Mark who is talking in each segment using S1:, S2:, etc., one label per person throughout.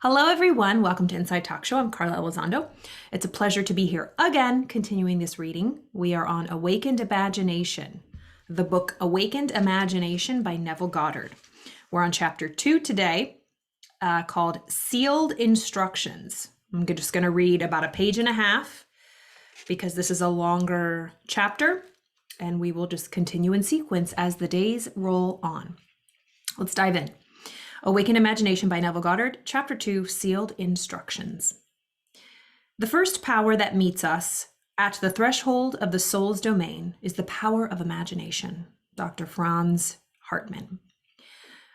S1: Hello, everyone. Welcome to Inside Talk Show. I'm Carla Elizondo. It's a pleasure to be here again, continuing this reading. We are on Awakened Imagination, the book Awakened Imagination by Neville Goddard. We're on chapter 2 today, called Sealed Instructions. I'm just going to read about a page and a half because this is a longer chapter, and we will just continue in sequence as the days roll on. Let's dive in. Awakened Imagination by Neville Goddard, Chapter 2, Sealed Instructions. The first power that meets us at the threshold of the soul's domain is the power of imagination. Dr. Franz Hartmann.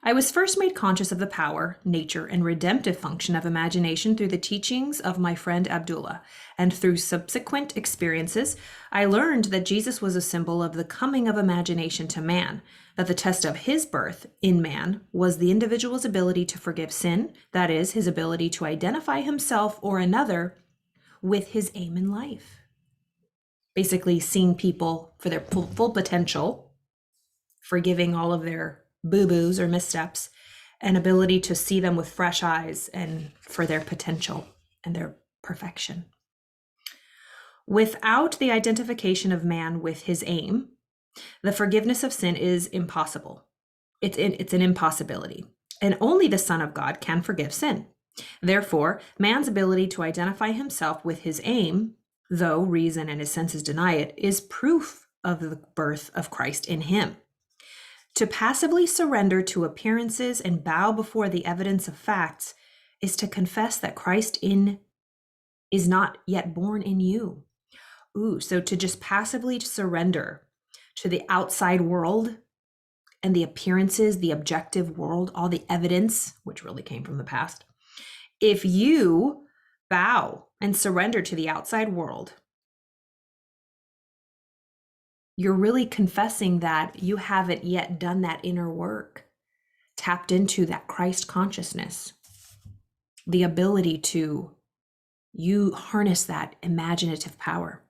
S1: I was first made conscious of the power, nature, and redemptive function of imagination through the teachings of my friend Abdullah, and through subsequent experiences, I learned that Jesus was a symbol of the coming of imagination to man, that the test of his birth in man was the individual's ability to forgive sin, that is, his ability to identify himself or another with his aim in life. Basically, seeing people for their full potential, forgiving all of their boo-boos or missteps, and ability to see them with fresh eyes and for their potential and their perfection. Without the identification of man with his aim, the forgiveness of sin is impossible. It's an impossibility, and only the Son of God can forgive sin. Therefore, man's ability to identify himself with his aim, though reason and his senses deny it, is proof of the birth of Christ in him. To passively surrender to appearances and bow before the evidence of facts is to confess that Christ is not yet born in you. So to just passively surrender to the outside world and the appearances, the objective world, all the evidence, which really came from the past. If you bow and surrender to the outside world, you're really confessing that you haven't yet done that inner work, tapped into that Christ consciousness, the ability to harness that imaginative power.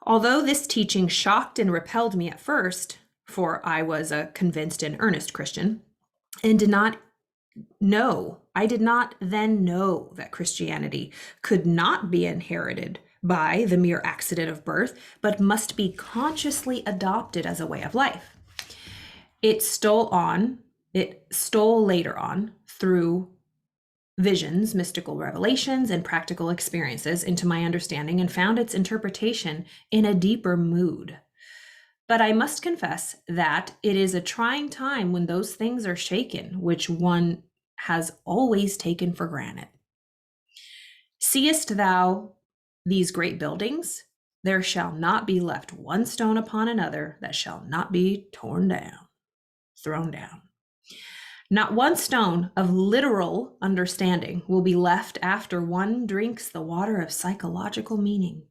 S1: Although this teaching shocked and repelled me at first, for I was a convinced and earnest Christian, and I did not then know that Christianity could not be inherited by the mere accident of birth, but must be consciously adopted as a way of life. It stole later on through visions, mystical revelations, and practical experiences into my understanding and found its interpretation in a deeper mood. But I must confess that it is a trying time when those things are shaken, which one has always taken for granted. Seest thou these great buildings? There shall not be left one stone upon another that shall not be thrown down. Not one stone of literal understanding will be left after one drinks the water of psychological meaning.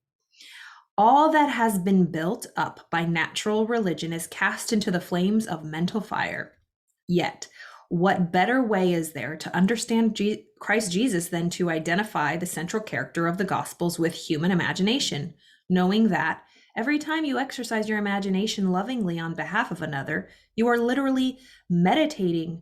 S1: All that has been built up by natural religion is cast into the flames of mental fire. Yet, what better way is there to understand Christ Jesus than to identify the central character of the Gospels with human imagination, knowing that every time you exercise your imagination lovingly on behalf of another, you are literally mediating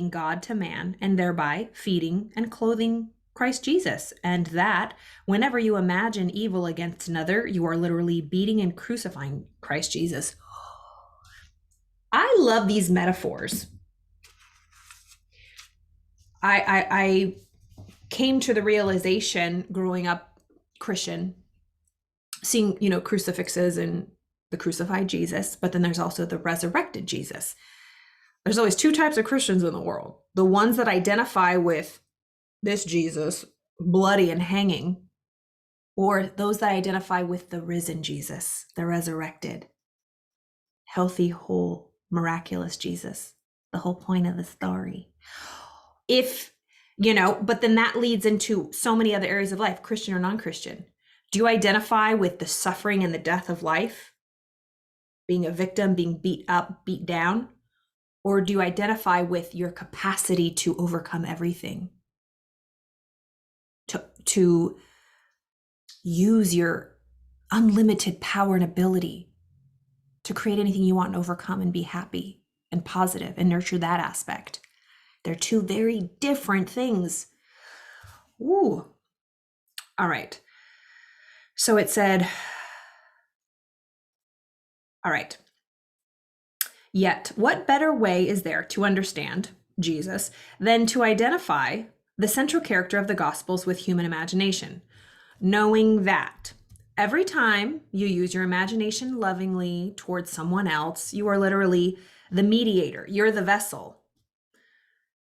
S1: God to man and thereby feeding and clothing Christ Jesus. And that whenever you imagine evil against another, you are literally beating and crucifying Christ Jesus. I love these metaphors. I came to the realization growing up Christian, seeing, crucifixes and the crucified Jesus, but then there's also the resurrected Jesus. There's always two types of Christians in the world. The ones that identify with this Jesus, bloody and hanging, or those that identify with the risen Jesus, the resurrected, healthy, whole, miraculous Jesus, the whole point of the story. But then that leads into so many other areas of life, Christian or non-Christian. Do you identify with the suffering and the death of life? Being a victim, being beat up, beat down? Or do you identify with your capacity to overcome everything? To use your unlimited power and ability to create anything you want and overcome and be happy and positive and nurture that aspect. They're two very different things. Ooh. All right. So it said, all right. Yet, what better way is there to understand Jesus than to identify the central character of the Gospels with human imagination? Knowing that every time you use your imagination lovingly towards someone else, you are literally the mediator. You're the vessel.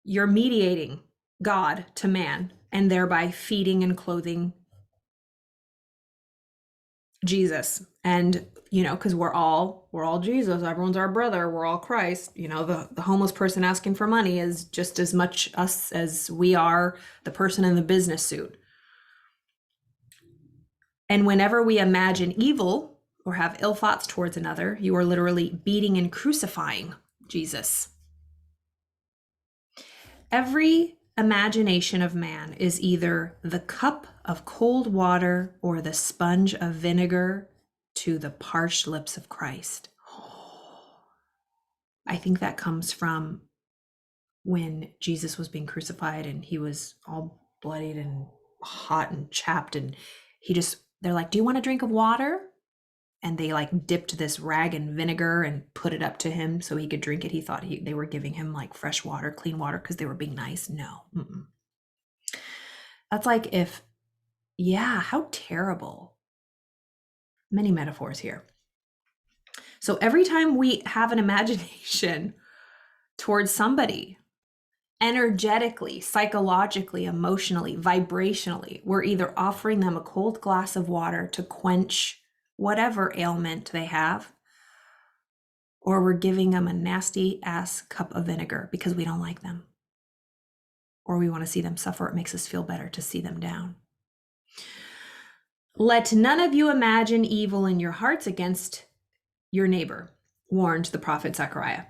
S1: You're mediating God to man and thereby feeding and clothing Jesus. And, because we're all Jesus, everyone's our brother, we're all Christ. The homeless person asking for money is just as much us as we are the person in the business suit. And whenever we imagine evil or have ill thoughts towards another, you are literally beating and crucifying Jesus. Every imagination of man is either the cup of cold water or the sponge of vinegar to the parched lips of Christ. I think that comes from when Jesus was being crucified and he was all bloodied and hot and chapped, and they're like, "Do you want a drink of water?" And they dipped this rag in vinegar and put it up to him so he could drink it. He thought they were giving him fresh water, clean water, because they were being nice. No. That's how terrible. Many metaphors here. So every time we have an imagination towards somebody, energetically, psychologically, emotionally, vibrationally, we're either offering them a cold glass of water to quench whatever ailment they have, or we're giving them a nasty ass cup of vinegar because we don't like them, or we want to see them suffer. It makes us feel better to see them down. Let none of you imagine evil in your hearts against your neighbor, warned the prophet Zechariah.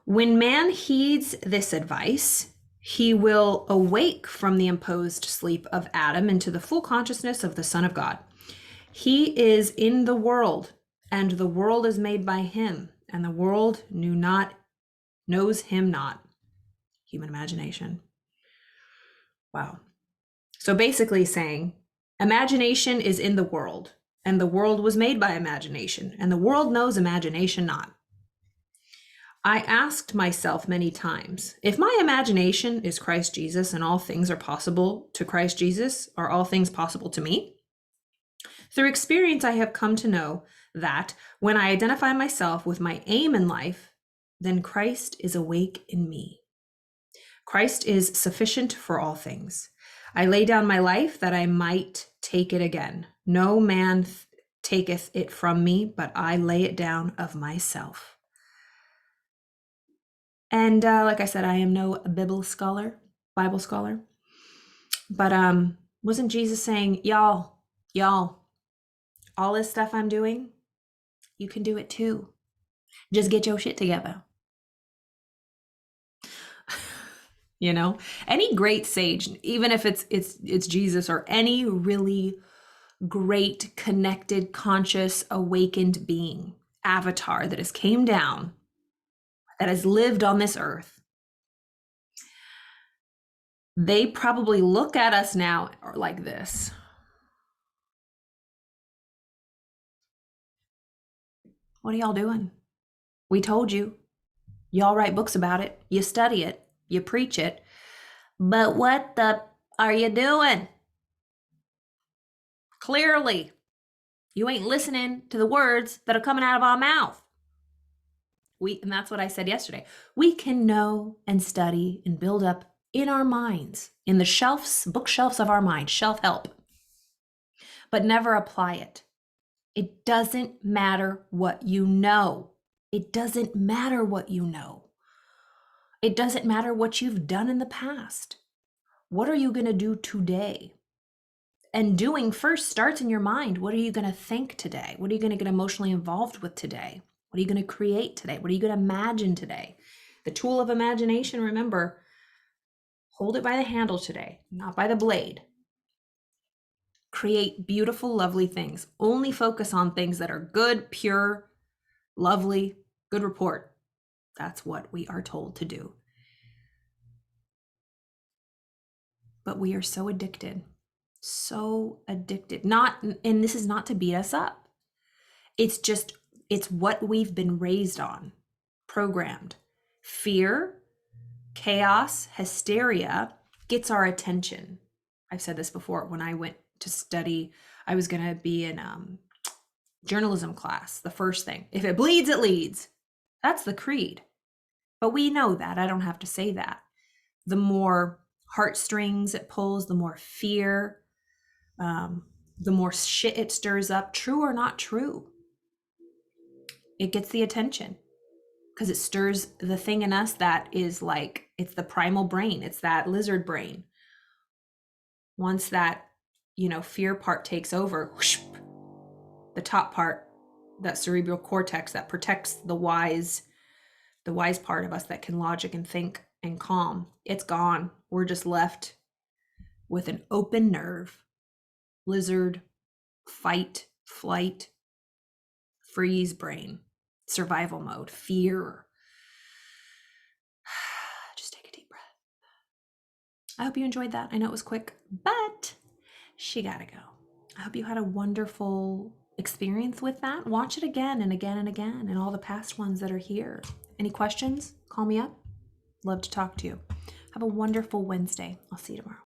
S1: When man heeds this advice, he will awake from the imposed sleep of Adam into the full consciousness of the Son of God. He is in the world, and the world is made by him, and the world knows him not. Human imagination. Wow. So basically saying, imagination is in the world, and the world was made by imagination, and the world knows imagination not. I asked myself many times, if my imagination is Christ Jesus and all things are possible to Christ Jesus, are all things possible to me? Through experience, I have come to know that when I identify myself with my aim in life, then Christ is awake in me. Christ is sufficient for all things. I lay down my life that I might take it again. No man taketh it from me, but I lay it down of myself. And like I said, I am no Bible scholar, but wasn't Jesus saying, y'all, all this stuff I'm doing, you can do it too. Just get your shit together. Any great sage, even if it's Jesus or any really great, connected, conscious, awakened being, avatar that has came down, that has lived on this earth, they probably look at us now like this. What are y'all doing? We told you. Y'all write books about it. You study it. You preach it. But what the are you doing? Clearly, you ain't listening to the words that are coming out of our mouth. And that's what I said yesterday. We can know and study and build up in our minds, in the bookshelves of our mind, shelf help, but never apply it. It doesn't matter what you know. It doesn't matter what you know. It doesn't matter what you've done in the past. What are you going to do today? And doing first starts in your mind. What are you going to think today? What are you going to get emotionally involved with today? What are you going to create today? What are you going to imagine today? The tool of imagination, remember, hold it by the handle today, not by the blade. Create beautiful, lovely things. Only focus on things that are good, pure, lovely, good report. That's what we are told to do. but we are so addicted. So addicted. Not, and this is not to beat us up. It's what we've been raised on, programmed. Fear, chaos, hysteria gets our attention. I've said this before. When I went to study, I was going to be in journalism class. The first thing, if it bleeds, it leads. That's the creed. But we know that. I don't have to say that. The more heartstrings it pulls, the more fear, the more shit it stirs up, true or not true. It gets the attention because it stirs the thing in us that is like, it's the primal brain. It's that lizard brain. Once that, fear part takes over, whoosh, the top part, that cerebral cortex that protects the wise part of us that can logic and think and calm, it's gone. We're just left with an open nerve. Lizard, fight, flight, freeze brain, survival mode, fear. Just take a deep breath. I hope you enjoyed that. I know it was quick, but she gotta go. I hope you had a wonderful experience with that. Watch it again and again and again, and all the past ones that are here. Any questions? Call me up. Love to talk to you. Have a wonderful Wednesday. I'll see you tomorrow.